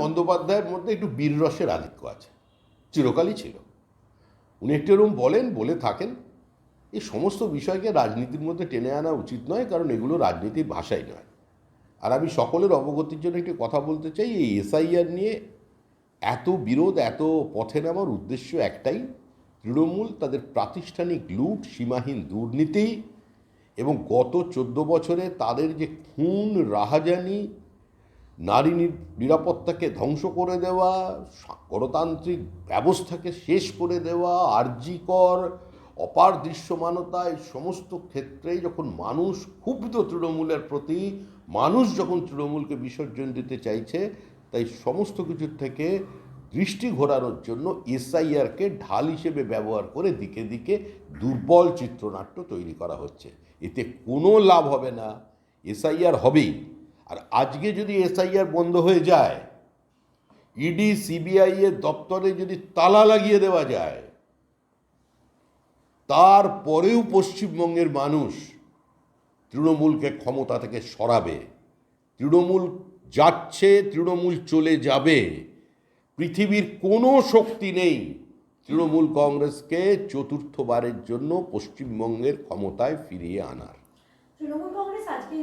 বন্দ্যোপাধ্যায়ের মধ্যে একটু বীররসের আধিক্য আছে, চিরকালই ছিল। উনি একটু এরকম বলে থাকেন। এই সমস্ত বিষয়কে রাজনীতির মধ্যে টেনে আনা উচিত নয়, কারণ এগুলো রাজনীতির ভাষাই নয়। আর আমি সকলের অবগতির জন্য একটি কথা বলতে চাই, এই এসআইআর নিয়ে এত বিরোধ, এত পথে নামার উদ্দেশ্য একটাই, তৃণমূল তাদের প্রাতিষ্ঠানিক লুট, সীমাহীন দুর্নীতি এবং গত 14 বছরে তাদের যে খুন, রাহাজানি, নারী নিরাপত্তাকে ধ্বংস করে দেওয়া, গণতান্ত্রিক ব্যবস্থাকে শেষ করে দেওয়া, আরজিকর, অপার দৃশ্যমানতা, এই সমস্ত ক্ষেত্রেই যখন মানুষ ক্ষুব্ধ তৃণমূলের প্রতি, মানুষ যখন তৃণমূলকে বিসর্জন দিতে চাইছে, তাই সমস্ত কিছুর থেকে দৃষ্টি ঘোরানোর জন্য এসআইআরকে ঢাল হিসেবে ব্যবহার করে দিকে দিকে দুর্বল চিত্রনাট্য তৈরি করা হচ্ছে। এতে কোনো লাভ হবে না, এসআইআর হবেই। আর আজকে যদি এসআইআর বন্ধ হয়ে যায়, ইডি সিবিআই এর দপ্তরে যদি তালা লাগিয়ে দেওয়া যায়, তারপরেও পশ্চিমবঙ্গের মানুষ তৃণমূলকে ক্ষমতা থেকে সরাবে। তৃণমূল যাচ্ছে, তৃণমূল চলে যাবে। পৃথিবীর কোনো শক্তি নেই তৃণমূল কংগ্রেসকে চতুর্থবারের জন্য পশ্চিমবঙ্গের ক্ষমতায় ফিরিয়ে আনার। তৃণমূল কংগ্রেস আজকে